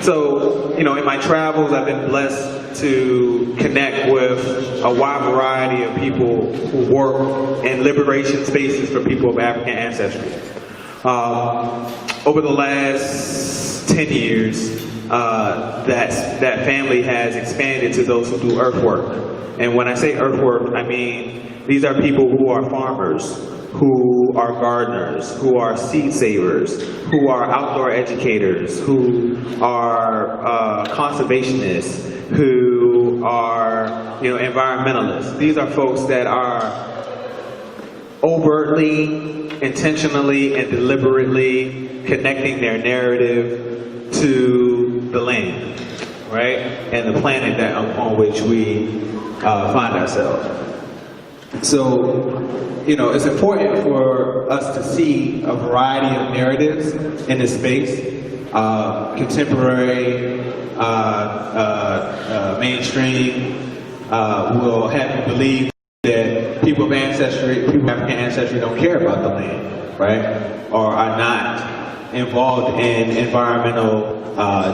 So, in my travels, I've been blessed to connect with a wide variety of people who work in liberation spaces for people of African ancestry. Over the last 10 years, that family has expanded to those who do earthwork. And when I say earthwork, I mean these are people who are farmers, who are gardeners, who are seed savers, who are outdoor educators, who are conservationists, who are environmentalists. These are folks that are overtly, intentionally, and deliberately connecting their narrative to the land, right? And the planet on which we find ourselves. So, it's important for us to see a variety of narratives in this space, contemporary, mainstream, will have you believe that people of African ancestry don't care about the land, right? Or are not involved in environmental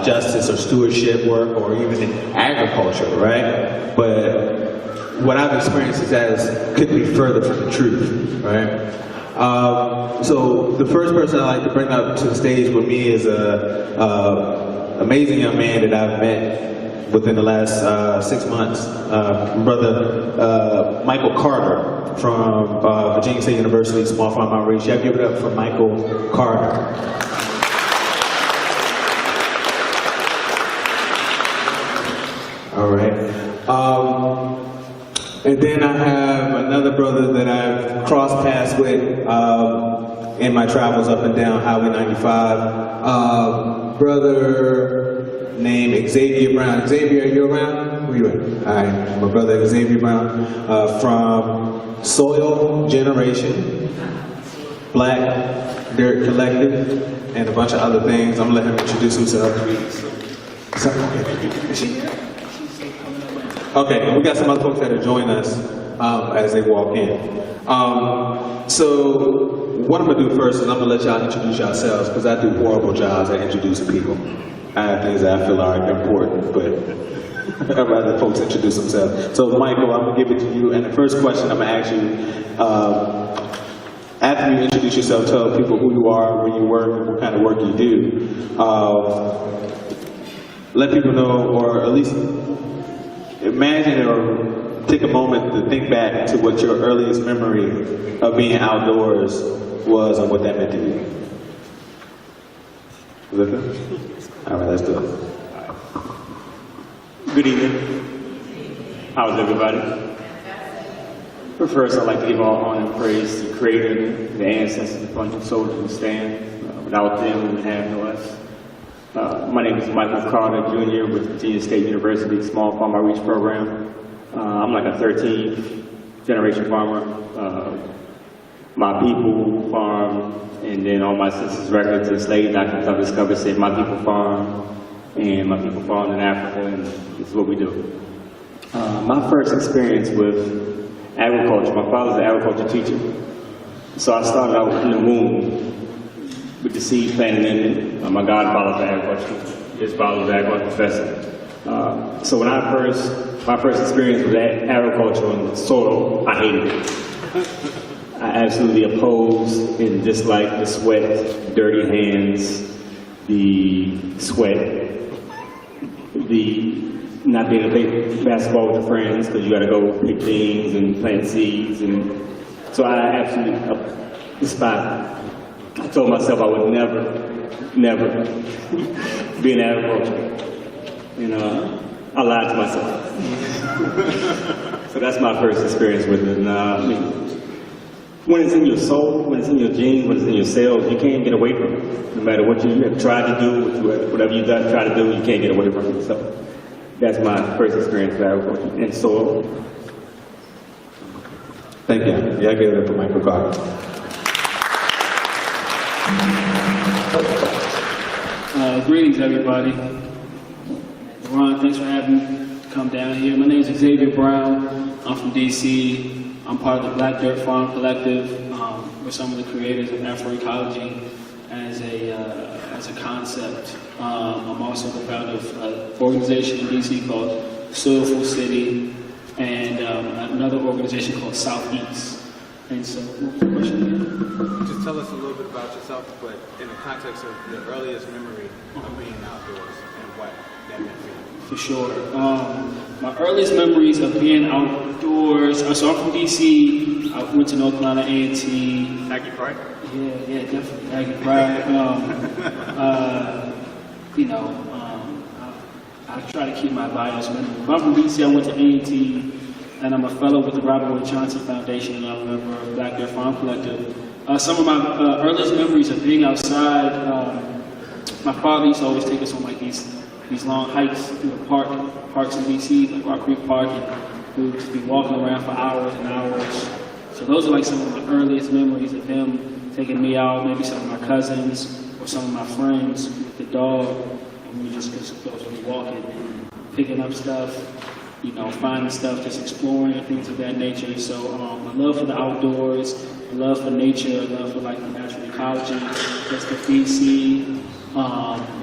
justice or stewardship work or even in agriculture, right? But what I've experienced is that couldn't be further from the truth, right? So the first person I'd like to bring up to the stage with me is a amazing young man that I've met within the last 6 months, brother Michael Carter from Virginia State University Small Farm Outreach. Y'all give it up for Michael Carter. All right. And then I have another brother that I've crossed paths with in my travels up and down Highway 95. Brother named Xavier Brown. Xavier, are you around? Where you at? All right, my brother Xavier Brown from Soil Generation, Black Dirt Collective, and a bunch of other things. I'm gonna let him introduce himself. Is she here? Okay, and we got some other folks that are joining us as they walk in. So what I'm gonna do first is I'm gonna let y'all introduce yourselves because I do horrible jobs at introducing people. I have things that I feel are important, but I'd rather folks introduce themselves. So Michael, I'm gonna give it to you, and the first question I'm gonna ask you, after you introduce yourself, tell people who you are, where you work, and what kind of work you do. Let people know, or at least imagine or take a moment to think back to what your earliest memory of being outdoors was and what that meant to you. Is that good? All right, let's do it. Good evening. How's everybody? But first, I'd like to give all honor and praise to the Creator, the ancestors, the bunch of soldiers who stand. Without them, we would have no us. My name is Michael Carter, Jr. with Virginia State University Small Farm Outreach Program. I'm like a 13th generation farmer. My people farm, and then all my census records and slave documents I've discovered say my people farm, and my people farm in Africa, and this is what we do. My first experience with agriculture, my father's an agriculture teacher, so I started out in the womb with the seed planting in it. My godfather's an agriculture, his father was an agriculture professor. So when my first experience with agriculture and soil, I hated it. I absolutely opposed and disliked the sweat, dirty hands, the sweat, the not being able to play basketball with your friends because you got to go pick things and plant seeds. And so I absolutely despised it. I told myself I would never be in agriculture. And I lied to myself. So that's my first experience with it. And, when it's in your soul, when it's in your genes, when it's in your cells, you can't get away from it. No matter what you have tried to do, whatever you try to do, you can't get away from it. So that's my first experience with agriculture and soil. Thank you. Yeah, I gave it up for Michael Carter. Greetings, everybody. Ron, thanks for having me come down here. My name is Xavier Brown. I'm from DC. I'm part of the Black Dirt Farm Collective. We're some of the creators of Afro-ecology as a concept. I'm also the founder of an organization in DC called Soulful City, and another organization called Southeast. And so, what was the question again? Just tell us a little bit about yourself, but in the context of the earliest memory of being outdoors and what that meant for you. For sure. My earliest memories of being outdoors, so I'm from DC. I went to North Carolina A&T. Aggie Park? Yeah, definitely. Aggie Park. I try to keep my bios minimal. I'm from DC, I went to A&T, and I'm a fellow with the Robert Wood Johnson Foundation, and I'm a member of Black Bear Farm Collective. Some of my earliest memories of being outside, my father used to always take us on like these long hikes through the parks in DC, like Rock Creek Park, and we would just be walking around for hours and hours. So those are like some of my earliest memories of him taking me out, maybe some of my cousins or some of my friends with the dog, and we just go walking and picking up stuff, finding stuff, just exploring and things of that nature. So my love for the outdoors, my love for nature, my love for like the natural ecology, just the DC,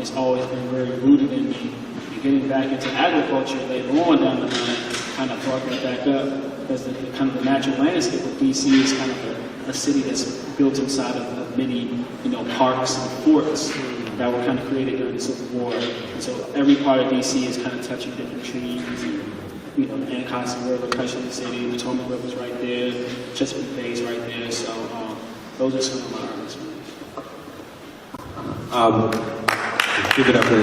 it's always been very rooted in me. And getting back into agriculture later on down the line kind of brought that back up, because the kind of the natural landscape of DC is kind of a city that's built inside of many, parks and forts that were kind of created during the Civil War. And so every part of DC is kind of touching different trees. And, the Anacostia River, Cushing City, the Potomac River's right there, Chesapeake Bay's right there. So those are some of my earliest memories. Give it up for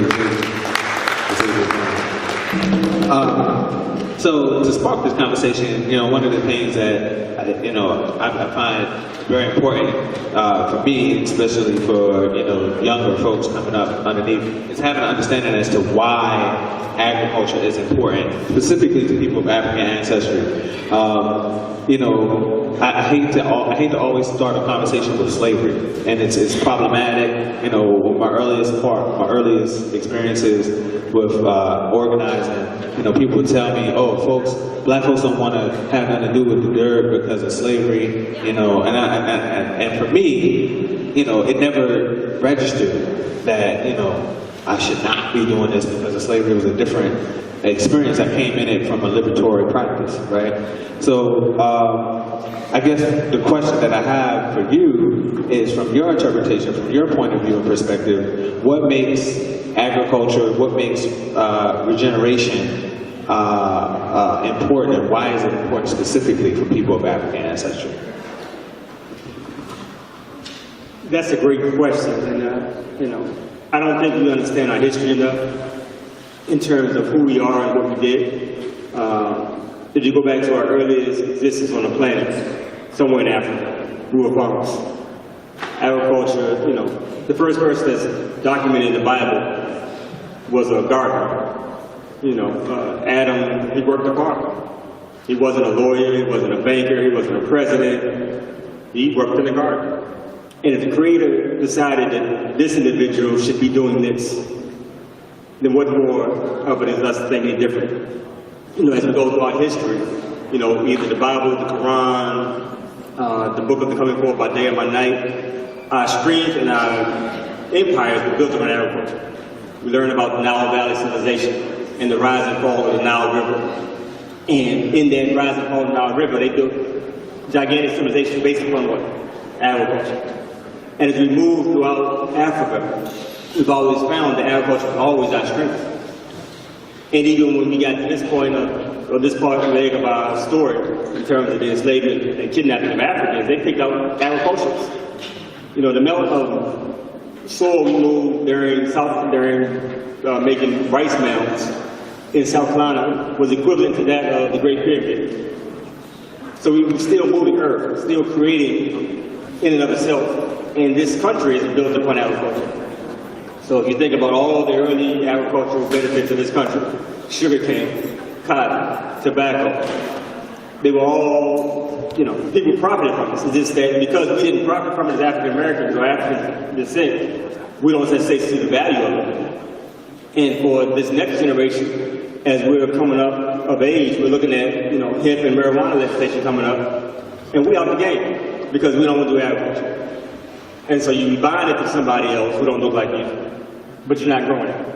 so to spark this conversation, one of the things that I find very important for me, especially for younger folks coming up underneath, is having an understanding as to why agriculture is important, specifically to people of African ancestry. I hate to always start a conversation with slavery, and it's problematic. My earliest experiences with organizing, people would tell me, "Oh, black folks don't want to have nothing to do with the dirt because of slavery," and for me, it never registered that I should not be doing this because of slavery. It was a different experience. I came in it from a liberatory practice, right? So I guess the question that I have for you is, from your interpretation, from your point of view and perspective, what makes agriculture, what makes regeneration important, and why is it important specifically for people of African ancestry? That's a great question, and I don't think we understand our history enough in terms of who we are and what we did. If you go back to our earliest existence on the planet, somewhere in Africa, we were farmers. Agriculture, the first person that's documented in the Bible was a gardener. Adam, he worked a farm. He wasn't a lawyer, he wasn't a banker, he wasn't a president. He worked in the garden. And if the Creator decided that this individual should be doing this, then what more of it is us thinking different? As we go throughout history, either the Bible, the Quran, the book of the coming forth by day and by night, our streams and our empires were built around agriculture. We learn about the Nile Valley civilization and the rise and fall of the Nile River. And in that rise and fall of the Nile River, they built gigantic civilization based upon what? Agriculture. And as we move throughout Africa, we've always found that agriculture was always our strength. And even when we got to this point of this part of the leg of our story, in terms of the enslavement and kidnapping of Africans, they picked out agriculture. The amount of soil we moved during making rice mounds in South Carolina was equivalent to that of the Great Pyramid. So we were still moving earth, still creating in and of itself. And this country is built upon agriculture. So if you think about all the early agricultural benefits of this country, sugarcane, cotton, tobacco, they were all, people profited from this. It's just that because we didn't profit from it as African Americans or African descent, we don't necessarily see the value of it. And for this next generation, as we're coming up of age, we're looking at, hemp and marijuana legislation coming up, and we out the game because we don't want to do agriculture. And so you bind it to somebody else who don't look like you. but you're not growing it.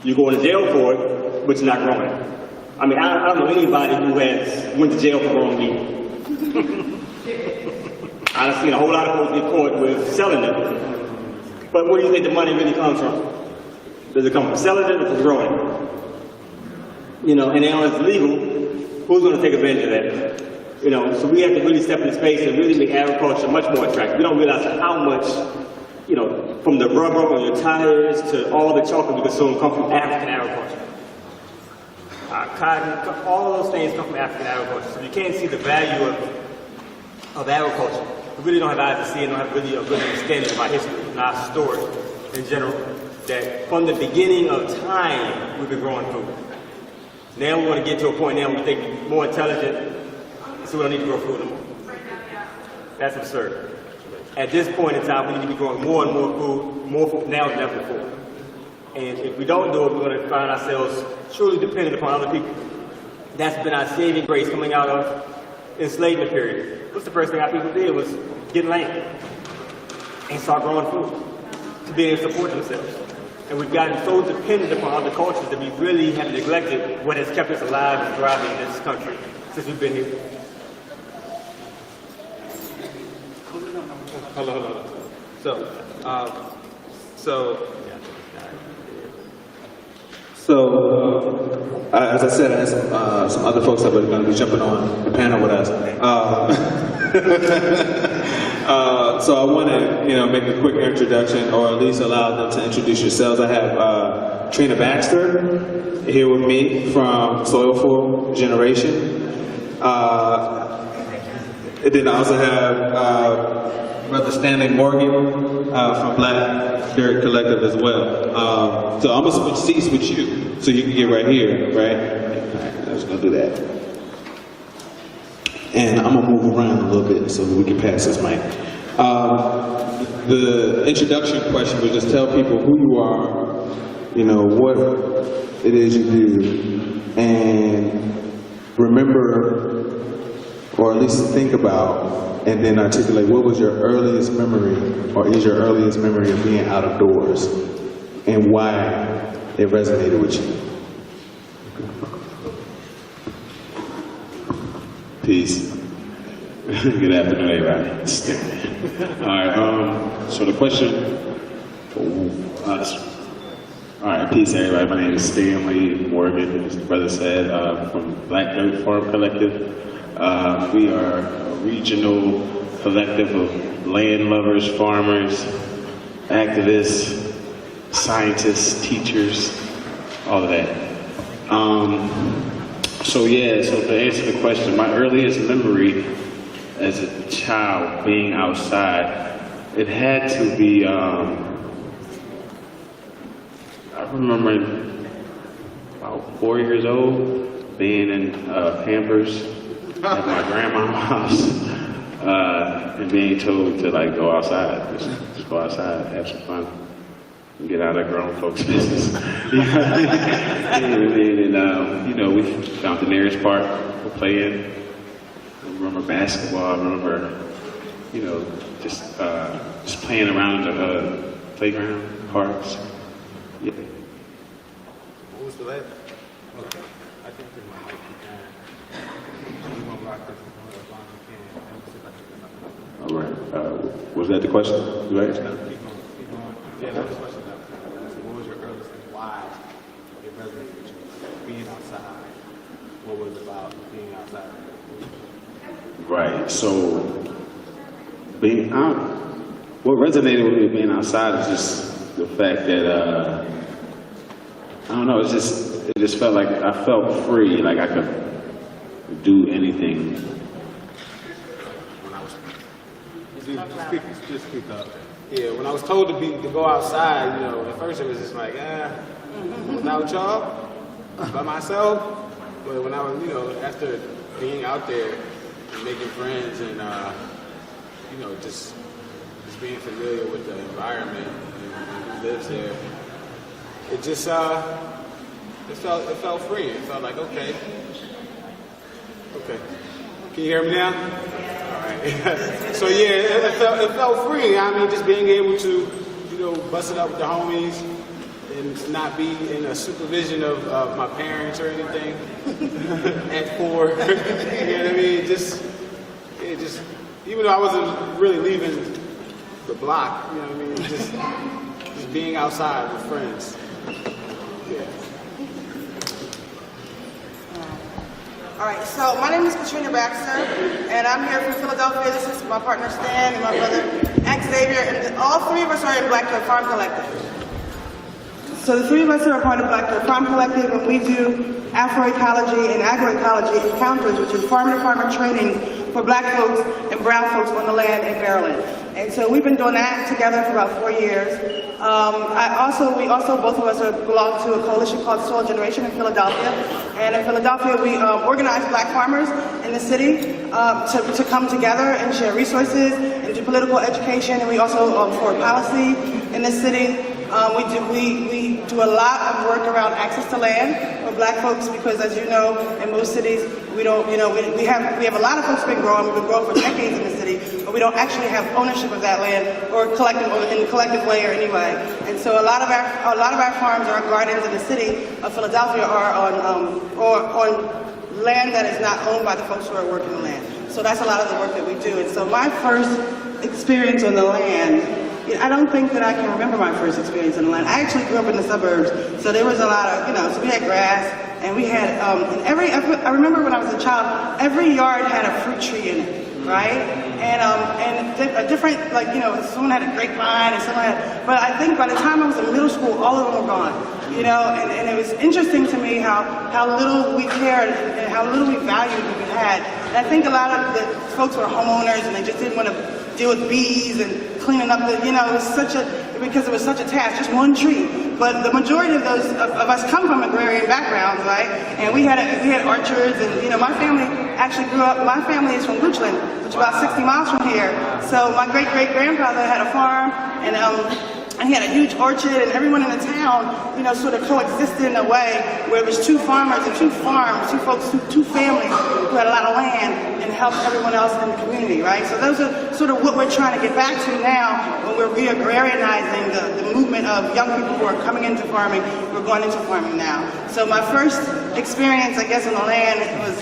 You're going to jail for it, but you're not growing it. I mean, I don't know anybody who has went to jail for growing weed. I've seen a whole lot of folks get caught with selling it. But where do you think the money really comes from? Does it come from selling it or from growing it? You know, and now it's legal, who's going to take advantage of that? You know, so we have to really step into space and really make agriculture much more attractive. We don't realize how much, you know, from the rubber on your tires to all the chocolate we consume come from African agriculture. Cotton, all of those things come from African agriculture. So you can't see the value of agriculture. We really don't have eyes to see and don't have really a good understanding of our history and our story in general. That from the beginning of time, we've been growing food. Now we want to get to a point now where we think we're more intelligent, so we don't need to grow food anymore. That's absurd. At this point in time, we need to be growing more and more food now than ever before. And if we don't do it, we're going to find ourselves truly dependent upon other people. That's been our saving grace coming out of enslavement period. What's the first thing our people did was get land and start growing food to be able to support themselves. And we've gotten so dependent upon other cultures that we really have neglected what has kept us alive and thriving in this country since we've been here. Hold on. As I said, I had some other folks that were going to be jumping on the panel with us. So I want to, make a quick introduction, or at least allow them to introduce yourselves. I have Katrina Baxter here with me from Soilful Generation. And then I also have Brother Stanley Morgan from Black Dirt Collective as well. So I'm going to switch seats with you, so you can get right here, right? I was going to do that. And I'm going to move around a little bit so that we can pass this mic. The introduction question was just tell people who you are, what it is you do, and remember, or at least think about, and then articulate what was your earliest memory, or is your earliest memory of being out of doors, and why it resonated with you. Peace. Good afternoon, everybody. All right, so the question, all right, peace, everybody. My name is Stanley Morgan, as the brother said, from Black Dirt Farm Collective. We are a regional collective of land lovers, farmers, activists, scientists, teachers, all of that. So to answer the question, my earliest memory as a child being outside, it had to be, I remember about 4 years old, being in Pampers at my grandma's house, and being told to go outside, just go outside, have some fun, and get out of grown folks' business. and we found the nearest park to play in. I remember basketball. I remember, just playing around the playground, parks. Yeah. What was the last? Okay. I think it might be All right. Was that the question? Right? Yeah, that was the question. What was your earliest and why it resonated with you? Being outside. What was it about being outside? Right. So, being out, what resonated with me being outside is just the fact that I don't know. It just felt like I felt free, like I could do anything. Just speak up. Yeah, when I was told to go outside, at first it was just like, without y'all, by myself. But when I was, after being out there and making friends and, just being familiar with the environment and who lives there, it just, it felt free. It felt like, okay. Can you hear me now? All right. So yeah, it felt free. I mean, just being able to, bust it up with the homies and not be in a supervision of my parents or anything at 4. You know what I mean? It just, even though I wasn't really leaving the block, you know what I mean? Just being outside with friends. Yeah. All right, so my name is Katrina Baxter, and I'm here from Philadelphia. This is my partner Stan and my brother Xavier, and all three of us are in Black Dirt Farm Collective. So the three of us are a part of Black Dirt Farm Collective, and we do Afroecology and agroecology encounters, which is farmer-to-farmer training for Black folks and brown folks on the land in Maryland. And so we've been doing that together for about 4 years. We also, both of us belong to a coalition called Soil Generation in Philadelphia. And in Philadelphia, we organize Black farmers in the city to come together and share resources and do political education. And we also forward policy in the city. We do a lot of work around access to land for Black folks, because as you know, in most cities, we have a lot of folks been growing for decades in the city, but we don't actually have ownership of that land or in a collective way or anyway. And so a lot of our farms or our gardens in the city of Philadelphia are on land that is not owned by the folks who are working the land. So that's a lot of the work that we do. And so my first experience on the land, I don't think that I can remember my first experience in the land. I actually grew up in the suburbs, so there was a lot of, so we had grass, and we had, I remember when I was a child, every yard had a fruit tree in it, right? And a different, someone had a grapevine, and someone had, but I think by the time I was in middle school, all of them were gone, and it was interesting to me how little we cared and how little we valued what we had. And I think a lot of the folks were homeowners, and they just didn't want to deal with bees and cleaning up because it was such a task, just one tree. But the majority of us come from agrarian backgrounds, right? And we had orchards, and my family actually grew up. My family is from Goochland, which is about 60 miles from here. So my great-great-grandfather had a farm, and he had a huge orchard, and everyone in the town, sort of coexisted in a way where it was two farmers and two farms, two families who had a lot of land and helped everyone else in the community, right? So those are sort of what we're trying to get back to now when we're re-agrarianizing the movement of young people who are coming into farming. We're going into farming now. So my first experience, I guess, on the land was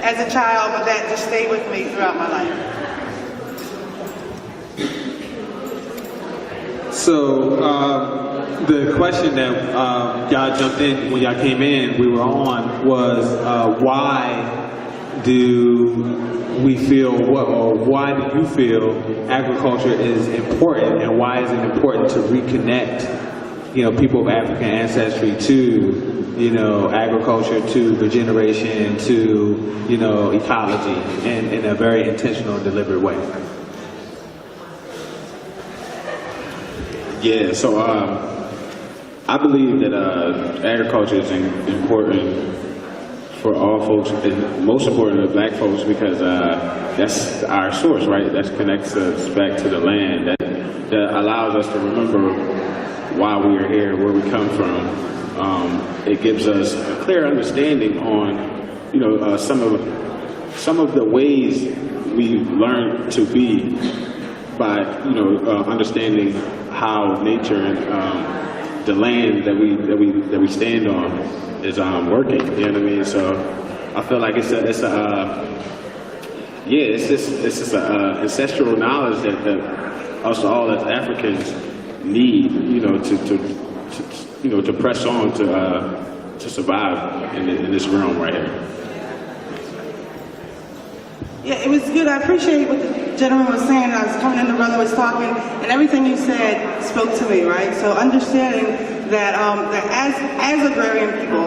as a child, but that just stayed with me throughout my life. So the question that y'all jumped in when y'all came in, we were on, was why do we feel, why do you feel agriculture is important, and why is it important to reconnect, people of African ancestry to, agriculture, to regeneration, to, ecology, in a very intentional and deliberate way? Yeah, so I believe that agriculture is important for all folks, and most important to Black folks, because that's our source, right? That connects us back to the land, that allows us to remember why we are here, where we come from. It gives us a clear understanding on, some of the ways we learn to be by, understanding how nature and the land that we stand on is working. You know what I mean? So I feel like it's just ancestral knowledge that us all as Africans need, to press on to survive in this realm right here. Yeah, it was good. I appreciate what the gentleman was saying. I was coming in, the brother was talking, and everything you said spoke to me, right? So understanding that as agrarian people,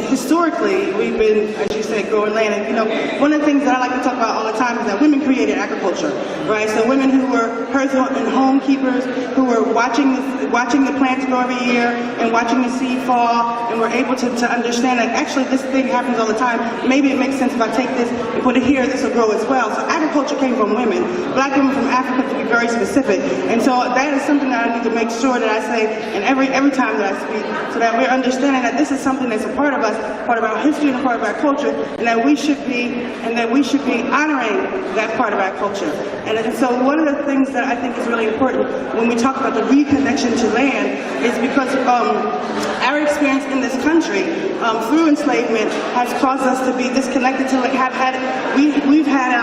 historically, we've been, as you said, growing land. And, one of the things that I like to talk about all the time is that women created agriculture, right? So women who were hearth and home keepers, who were watching the plants grow every year and watching the seed fall, and were able to understand that actually this thing happens all the time. Maybe it makes sense if I take this and put it here, this will grow as well. So agriculture came from women, Black women from Africa, to be very specific. And so that is something that I need to make sure that I say, and every every time that I speak, so that we're understanding that this is something that's a part of us, part of our history and a part of our culture, and that we should be honoring that part of our culture. And so one of the things that I think is really important when we talk about the reconnection to land is because our experience in this country through enslavement has caused us to be disconnected to we've had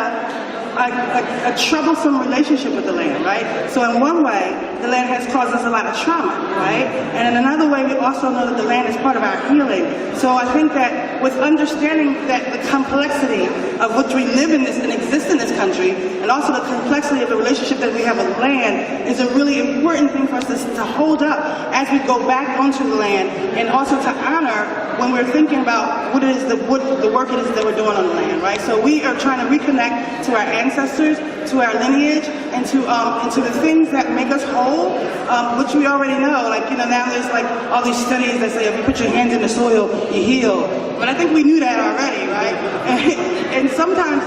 a troublesome relationship with the land, right? So in one way, the land has caused us a lot of trauma, right? And in another way, we also know that the land is part of our healing. So I think that with understanding that the complexity of which we live in this and exist in this country, and also the complexity of the relationship that we have with land, is a really important thing for us to hold up as we go back onto the land, and also to honor when we're thinking about what it is the work it is that we're doing on the land, right? So we are trying to reconnect to our ancestors, to our lineage, and to the things that make us whole, which we already know. Like, you know, now there's like all these studies that say if you put your hands in the soil, you heal. But I think we knew that already, right? And sometimes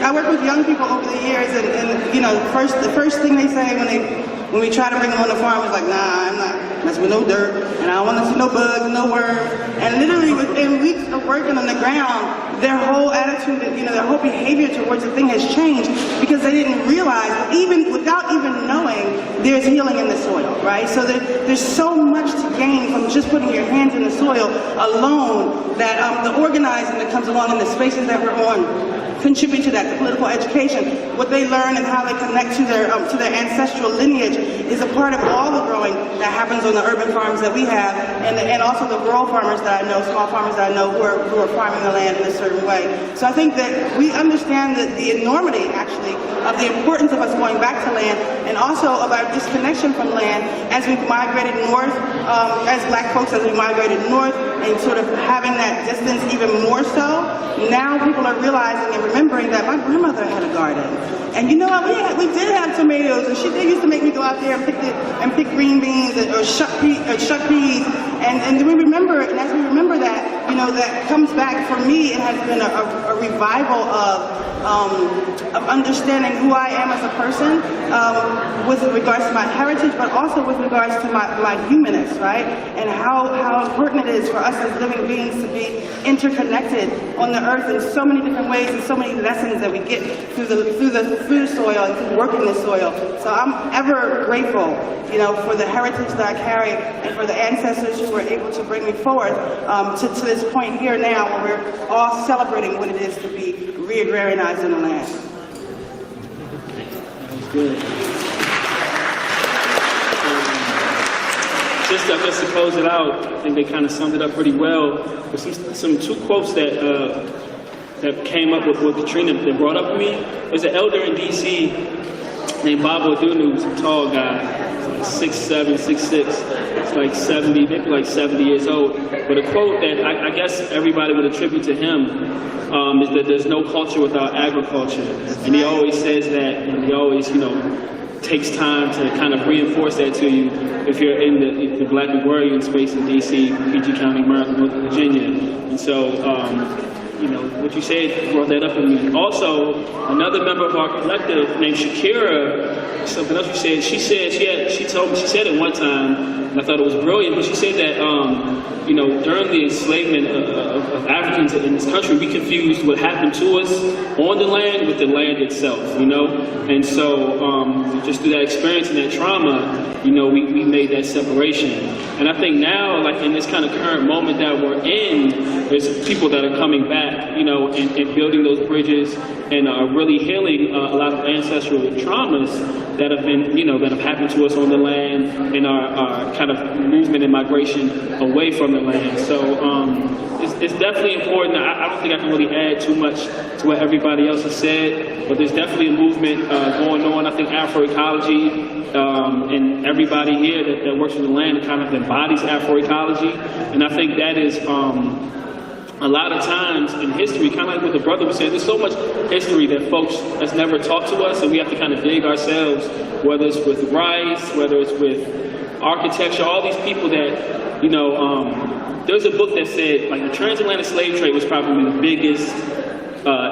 I work with young people over the years, and you know, the first thing they say when we try to bring them on the farm is like, nah, I'm not messing with no dirt, and I don't want to see no bugs, no worms. And literally within weeks of working on the ground, their whole attitude, you know, their whole behavior towards the thing has changed because they didn't realize that even without even knowing, there's healing in the soil, right? So there's so much to gain from just putting your hands in the soil alone, that the organizing that comes along in the spaces that we're on contribute to that. The political education, what they learn and how they connect to their ancestral lineage is a part of all the growing that happens on the urban farms that we have, and also the rural farmers that I know, small farmers that I know who are farming the land in a certain way. So I think that we understand the enormity, actually, of the importance of us going back to land, and also of our disconnection from land as we've migrated north, as black folks, as we migrated north, and sort of having that distance even more so. Now people are realizing and remembering that my grandmother had a garden. And you know what, we did have tomatoes, and she did used to make me go out there and pick green beans or shuck peas. And we remember, and as we remember that, you know, that comes back, for me, it has been a revival of understanding who I am as a person, with regards to my heritage, but also with regards to my humanness, right? And how important it is for us as living beings to be interconnected on the earth in so many different ways, and so many lessons that we get through the soil and through working the soil. So I'm ever grateful, you know, for the heritage that I carry, and for the ancestors who were able to bring me forth to this point here now, where we're all celebrating what it is to be re-agrarianized in the land. Good. Just to close it out, I think they kind of summed it up pretty well. There's some two quotes that came up with what Katrina that brought up to me. There's an elder in D.C. named Bob O'Donoghue, who's a tall guy, 6'7", 6'6". It's like 70, maybe like 70 years old. But a quote that I guess everybody would attribute to him is that there's no culture without agriculture. And he always says that, and he always, you know, takes time to kind of reinforce that to you if you're in the black agrarian space in D.C., PG County, Maryland, Northern Virginia. And so, you know, what you said brought that up in me. Also, another member of our collective named Shakira, something else she said, she told me, she said it one time, and I thought it was brilliant, but she said that, you know, during the enslavement of Africans in this country, we confused what happened to us on the land with the land itself, you know? And so, just through that experience and that trauma, you know, we made that separation. And I think now, like in this kind of current moment that we're in, there's people that are coming back, you know, and building those bridges, and really healing a lot of ancestral traumas that have been, you know, that have happened to us on the land, and our kind of movement and migration away from the land. So it's definitely important. I don't think I can really add too much to what everybody else has said, but there's definitely a movement going on. I think Afroecology and everybody here that works with the land kind of embodies Afroecology, and I think that is a lot of times in history, kind of like what the brother was saying, there's so much history that folks that's never taught to us, and we have to kind of dig ourselves, whether it's with rice, whether it's with architecture, all these people that, you know, there's a book that said, like, the transatlantic slave trade was probably the biggest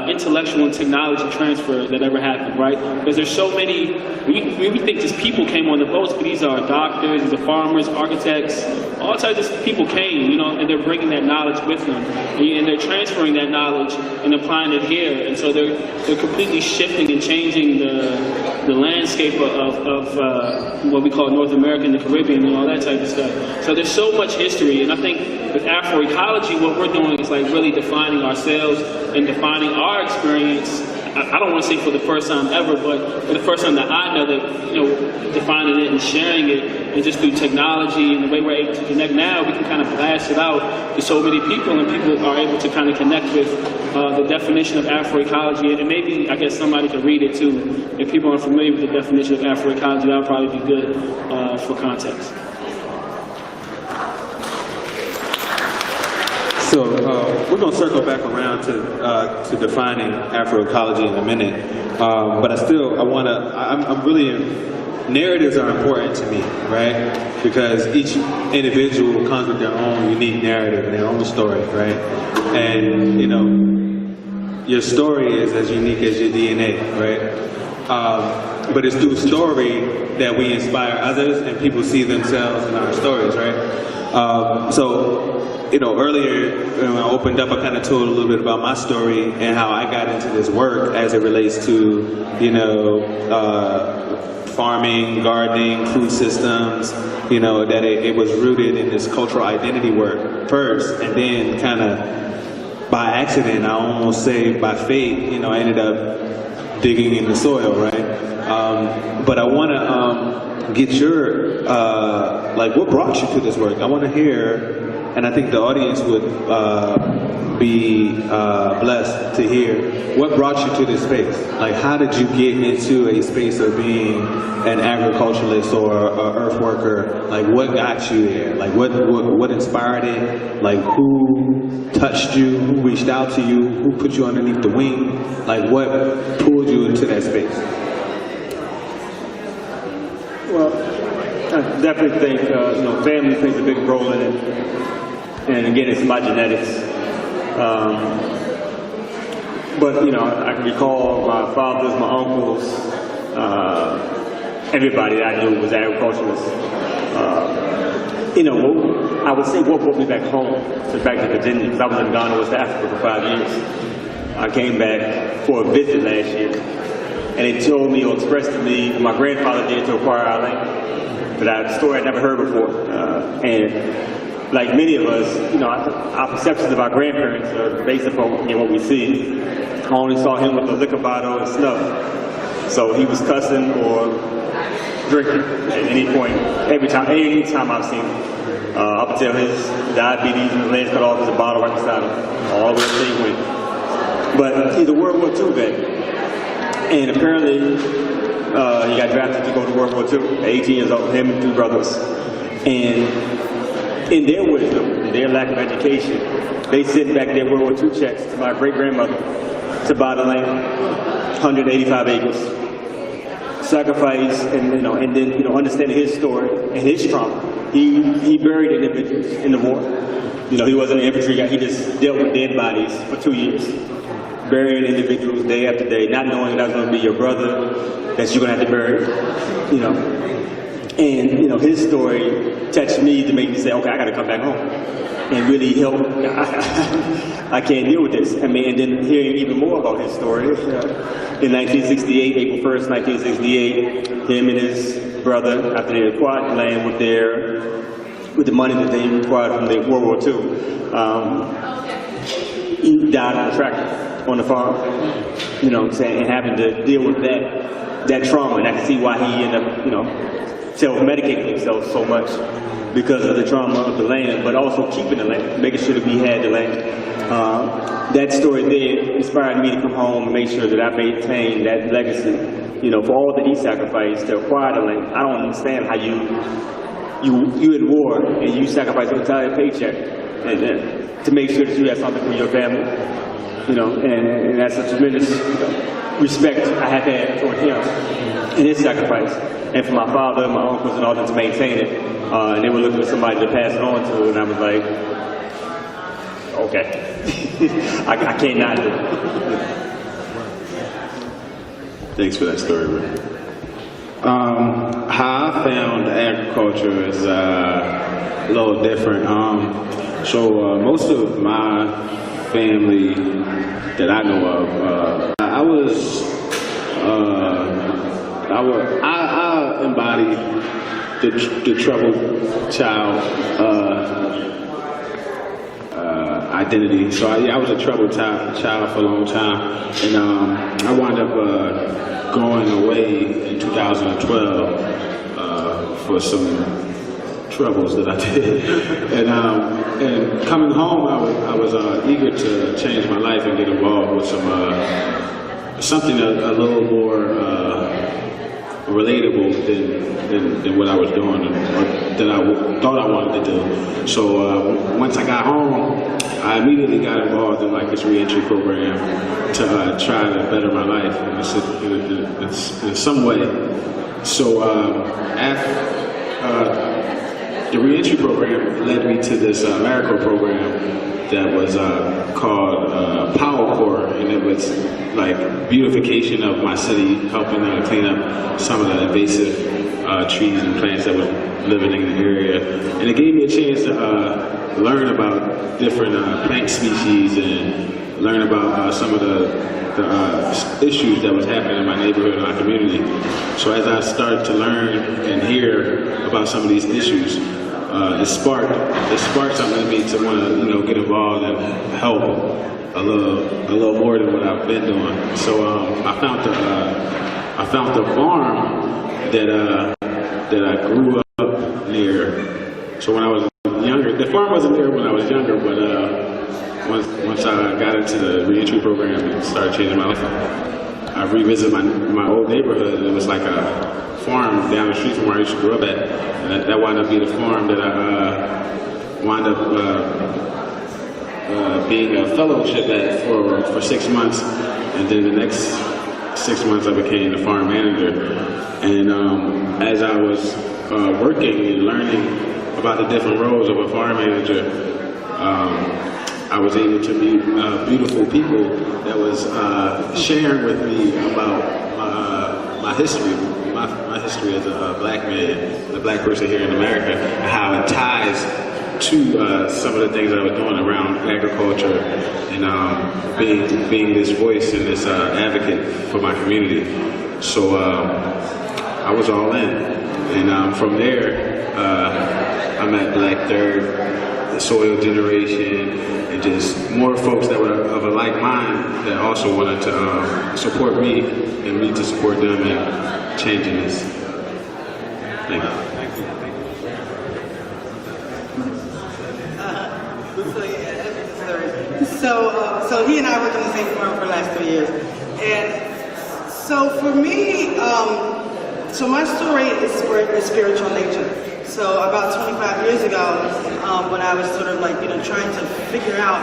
intellectual and technology transfer that ever happened, right? Because there's so many, we think just people came on the boats, but these are doctors, these are farmers, architects, all types of people came, you know, and they're bringing that knowledge with them. And they're transferring that knowledge and applying it here. And so they're completely shifting and changing the landscape of what we call North America and the Caribbean and all that type of stuff. So there's so much history, and I think with Afroecology, what we're doing is like really defining ourselves and defining our experience. I don't want to say for the first time ever, but for the first time that I know that, you know, defining it and sharing it, and just through technology and the way we're able to connect now, we can kind of blast it out to so many people, and people are able to kind of connect with the definition of Afroecology. And maybe, I guess, somebody could read it too. If people aren't familiar with the definition of Afroecology, that would probably be good for context. So we're going to circle back around to defining Afroecology in a minute, but I'm really, narratives are important to me, right? Because each individual comes with their own unique narrative and their own story, right? And, you know, your story is as unique as your DNA, right? But it's through story that we inspire others and people see themselves in our stories, right? So, you know, earlier when I opened up, I kind of told a little bit about my story and how I got into this work as it relates to, you know, farming, gardening, food systems, you know, that it was rooted in this cultural identity work first, and then kind of by accident, I almost say by fate, you know, I ended up digging in the soil, right? But I want to get your, like, what brought you to this work? I want to hear. And I think the audience would be blessed to hear what brought you to this space. Like, how did you get into a space of being an agriculturalist or an earth worker? Like, what got you there? Like, what inspired it? Like, who touched you? Who reached out to you? Who put you underneath the wing? Like, what pulled you into that space? Well, I definitely think you know, family plays a big role in it. And again, it's my genetics. But, you know, I can recall my fathers, my uncles, everybody that I knew was agriculturalists. You know, I would say what brought me back home, so back to Virginia, because I was in Ghana, West Africa for 5 years. I came back for a visit last year, and they told me or expressed to me my grandfather did to acquire our land. But a story I'd never heard before. And like many of us, you know, our perceptions of our grandparents are based upon what we see. I only saw him with a liquor bottle and snuff. So he was cussing or drinking at any point, any time I've seen him. Up until his diabetes and his legs cut off, there's a bottle right beside him, all the way until he went. But he's a World War II vet. And apparently, he got drafted to go to World War II at 18 years old, him and 2 brothers. And in their wisdom, in their lack of education, they sent back their World War II checks to my great-grandmother to buy the land, 185 acres. Sacrifice, and then understanding his story and his trauma. He buried individuals in the war. You know, he wasn't an infantry guy. He just dealt with dead bodies for 2 years, burying individuals day after day, not knowing that was going to be your brother that you're going to have to bury. You know. And, you know, his story touched me to make me say, okay, I got to come back home and really help. I can't deal with this. I mean, and then hearing even more about his story. In 1968, April 1st, 1968, him and his brother, after they acquired the land with the money that they acquired from the World War II, he died on a tractor on the farm. You know what I'm saying? And having to deal with that trauma. And I can see why he ended up, you know, self-medicating himself so much because of the trauma of the land, but also keeping the land, making sure that we had the land. That story there inspired me to come home and make sure that I maintain that legacy, you know, for all that he sacrificed to acquire the land. I don't understand how you in war and you sacrifice your entire paycheck and to make sure that you have something for your family, you know, and that's a tremendous respect I have had toward him and his sacrifice. And for my father, my uncles, and all them to maintain it. And they were looking for somebody to pass it on to, and I was like, Okay. I can't not do it. Thanks for that story, Rick. How I found agriculture is a little different. So most of my family that I know of, I embody the troubled child identity. So I was a troubled child for a long time, and I wound up going away in 2012 for some troubles that I did, and coming home, I was eager to change my life and get involved with something a little more relatable than what I was doing, or that I thought I wanted to do. So once I got home, I immediately got involved in like this reentry program to try to better my life in some way. So the reentry program led me to this AmeriCorps program that was called Power Corps, and it was like beautification of my city, helping clean up some of the invasive trees and plants that were living in the area. And it gave me a chance to learn about different plant species and learn about some of the issues that was happening in my neighborhood and my community. So as I started to learn and hear about some of these issues, it sparked something in me to want to get involved and help a little more than what I've been doing. So I found the farm that I grew up near. So when I was younger, the farm wasn't there when I was younger, but once I got into the reentry program and started changing my life, I revisited my old neighborhood, and it was like a farm down the street from where I used to grow up at. And that wound up being a farm that I wound up being a fellowship at for 6 months. And then the next 6 months I became the farm manager. And as I was working and learning about the different roles of a farm manager, I was able to meet beautiful people that was sharing with me about my history, my history as a black man, a black person here in America, and how it ties to some of the things that I was doing around agriculture and being this voice and this advocate for my community. So I was all in, and from there I met Black Third, the Soil Generation, and just more folks that were of a like mind that also wanted to support me and me to support them in changing this. Thank you. So he and I worked in the same firm for the last 3 years, and so for me, so my story is spiritual nature. So about 25 years ago, when I was sort of like, trying to figure out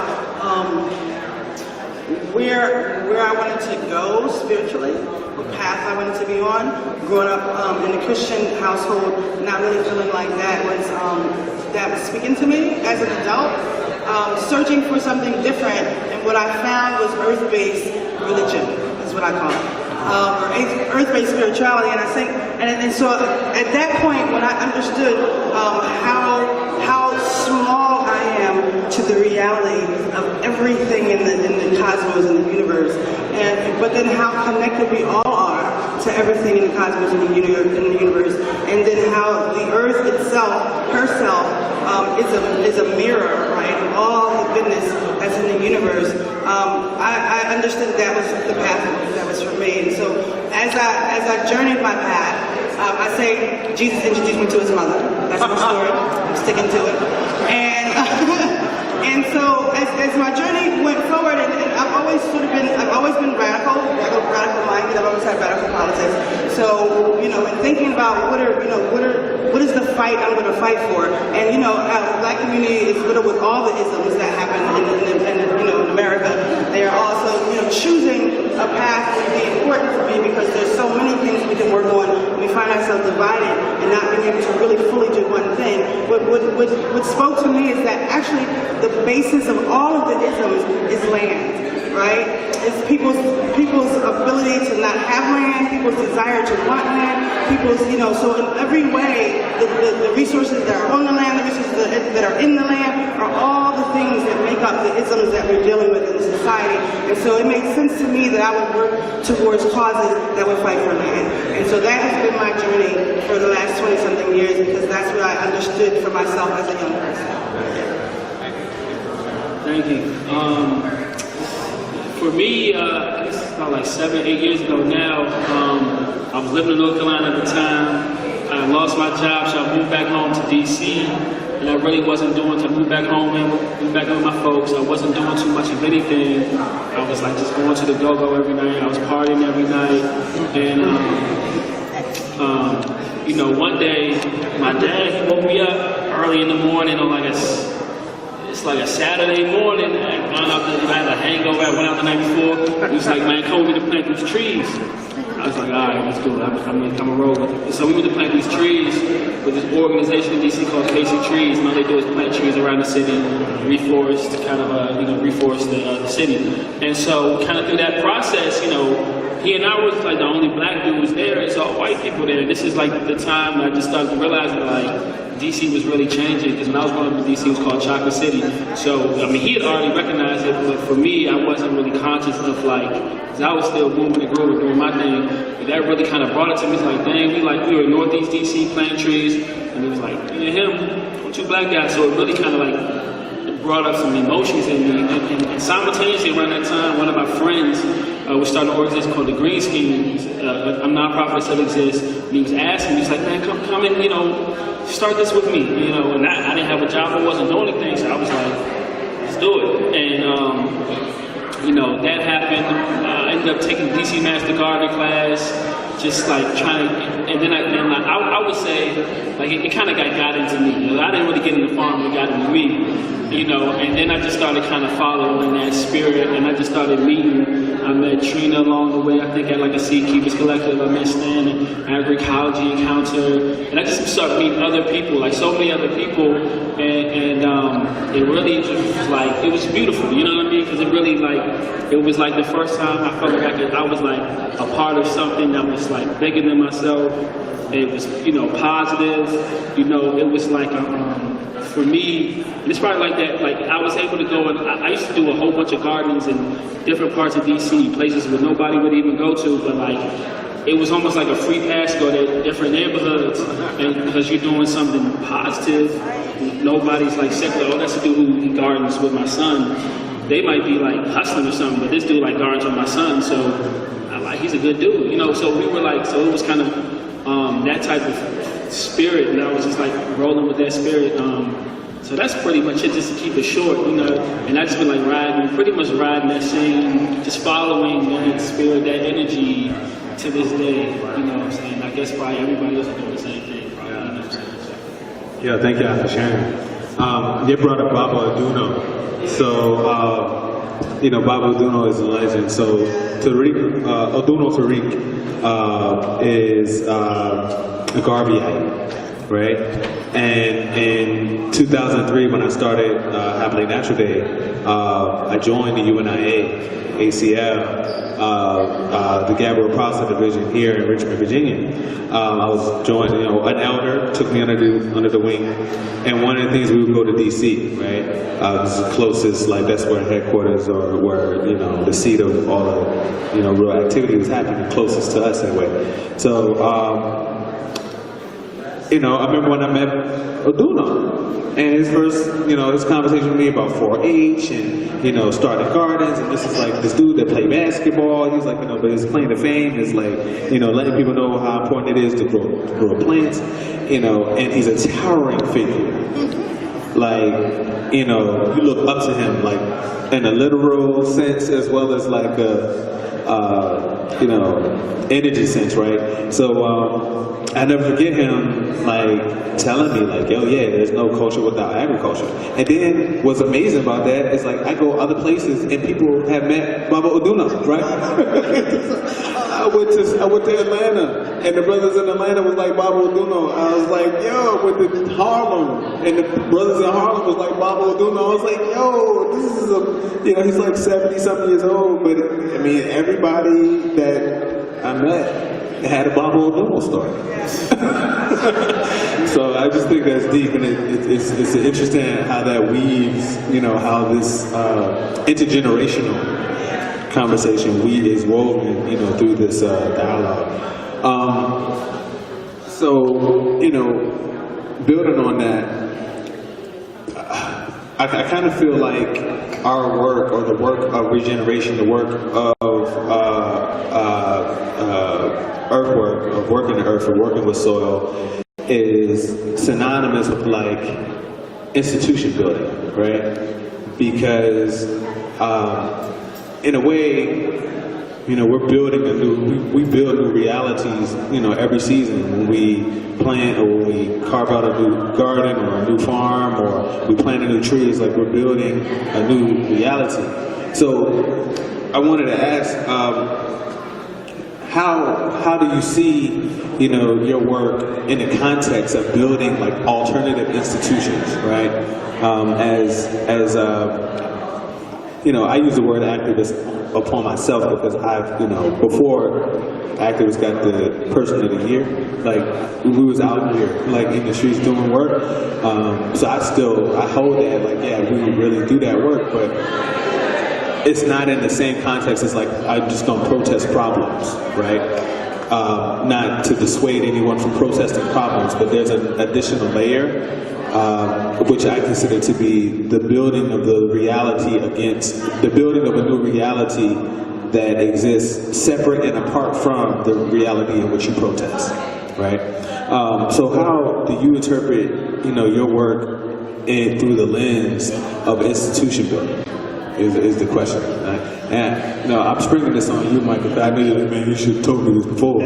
where I wanted to go spiritually, what path I wanted to be on, growing up in a Christian household, not really feeling like that was speaking to me as an adult, searching for something different, and what I found was earth-based religion, is what I call it. Or earth-based spirituality, and I think, and so at that point, when I understood how small I am to the reality of everything in the cosmos and the universe, but then how connected we all are to everything in the cosmos and the universe, and then how the Earth itself, herself, is a mirror, right, of all the goodness that's in the universe. I understood that was the path that was for me. And so as I journeyed my path, I say Jesus introduced me to his mother. That's my story. I'm sticking to it. And so as my journey went forward, and I've always been radical minded. I've always had radical politics. So in thinking about what is the fight I'm going to fight for, and our black community is riddled with all the isms that happen in America. They are also choosing a path would be important for me because there's so many things we can work on. We find ourselves divided and not being able to really fully do one thing. What spoke to me is that actually the basis of all of the isms is land, right? It's people's ability to not have land, people's desire to want land, people's, so in every way, the resources that are on the land, the resources that are in the land, are all the things that make up the isms that we're dealing with in society. And so it makes sense to me that I would work towards causes that would fight for land. And so that has been my journey for the last 20-something years, because that's what I understood for myself as a young person. Thank you. For me, this is about like 7, 8 years ago now. I was living in North Carolina at the time. I lost my job, so I moved back home to DC. And I really wasn't doing, I moved back home with my folks. I wasn't doing too much of anything. I was like just going to the go-go every night. I was partying every night. And, one day, my dad, he woke me up early in the morning on it's like a Saturday morning. I had a hangover. I went out the night before. He was like, man, come with me to plant these trees. I was like, all right, let's do it. I'm a roll with it. So we went to plant these trees with this organization in DC called Casey Trees. And all they do is plant trees around the city, reforest, kind of, reforest the city. And so kind of through that process, he and I was like the only black dudes there. It's all white people there. This is like the time I just started to realize that like DC was really changing, because when I was growing up in DC, it was called Chocolate City. So, he had already recognized it, but for me, I wasn't really conscious of because I was still moving and growing, doing my thing. But that really kind of brought it to me. It's like, dang, we were in Northeast DC planting trees, and it was like, me and him, 2 black guys. So it really kind of brought up some emotions in me. And simultaneously around that time, one of my friends was starting an organization called the Green Scheme, a nonprofit that still exists. And he was asking me, he's like, man, come and, start this with me, and I didn't have a job, I wasn't doing anything, so I was like, let's do it. And, that happened. I ended up taking DC Master Gardening class, just like trying to, and then I would say, like, it kind of got into me. I didn't really get into farming, it got into me. And then I just started kind of following that spirit, and I just started meeting. I met Trina along the way, I think at like a Seed Keepers Collective. I met Stan at Agroecology Encounter, and I just started meeting other people, like so many other people, and it really just was like, it was beautiful, you know what I mean? Because it really it was like the first time I felt like I was like a part of something that was like bigger than myself. It was, positive, it was like for me, and it's probably like that, like I was able to go and I used to do a whole bunch of gardens in different parts of DC, places where nobody would even go to, but like, it was almost like a free pass to go to different neighborhoods, and because you're doing something positive, nobody's like secular, that's a dude who gardens with my son. They might be like hustling or something, but this dude like gardens with my son, so he's a good dude, so we were like, so it was kind of that type of spirit, and I was just like rolling with that spirit. So that's pretty much it, just to keep it short, and I just been like pretty much riding that same, just following that spirit, that energy to this day, what I'm saying? I guess probably everybody else is doing the same thing, probably, what I'm saying? So. Yeah, thank y'all for sharing. You brought up Baba Aduno. So, Baba Aduno is a legend. So, Aduno Tariq is a Garveyite, right? And in 2003, when I started Happily Natural Day, I joined the UNIA, ACL, the Gabriel Prosser Division here in Richmond, Virginia. I was joined, an elder took me under the wing, and one of the things we would go to DC, right? This is the closest, like that's where headquarters or where the seat of all the real activity was happening, closest to us anyway. So. I remember when I met Aduno, and his first, his conversation with me about 4-H and, starting gardens, and this is like this dude that played basketball. He was like, but his claim to fame is like, letting people know how important it is to grow plants, and he's a towering figure. Like, you look up to him, like, in a literal sense as well as like a energy sense, right? So I never forget him like telling me like, yo, yeah, there's no culture without agriculture. And then what's amazing about that is like I go other places and people have met Baba Oduna, right? I went to Atlanta and the brothers in Atlanta was like Baba Oduna. I was like, yo, went to Harlem and the brothers in Harlem was like Baba Oduna. I was like, yo, this is he's like 70-something years old, but I mean, everybody that I met had a Baba Oduna story. So I just think that's deep, and it's interesting how that weaves, how this intergenerational conversation is woven, through this dialogue. Building on that, I kind of feel like our work, or the work of regeneration, the work of earthwork, of working the earth and working with soil, is synonymous with like institution building, right? Because in a way, we're building we build new realities, every season when we plant or when we carve out a new garden or a new farm or we plant a new tree. It's like we're building a new reality. So I wanted to ask, how do you see, your work in the context of building like alternative institutions, right? I use the word activist upon myself because I've, before activists got the person of the year, like we was out here like in the streets doing work. So I hold that like, yeah, we really do that work, but it's not in the same context as like I'm just gonna protest problems, right? Not to dissuade anyone from protesting problems, but there's an additional layer which I consider to be the building of the reality against the building of a new reality that exists separate and apart from the reality in which you protest, right? So how do you interpret, your work through the lens of institution building? Is the question, right? And I'm springing this on you, Michael, because I knew that, man, you should have told me this before.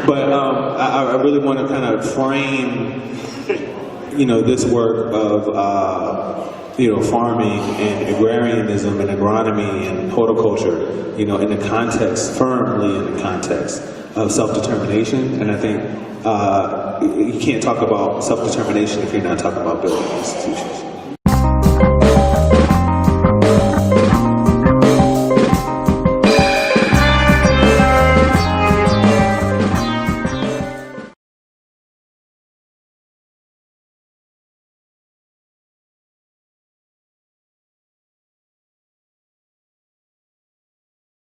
But I really want to kind of frame, this work of, farming and agrarianism and agronomy and horticulture, in the context, firmly in the context of self-determination. And I think you can't talk about self-determination if you're not talking about building institutions.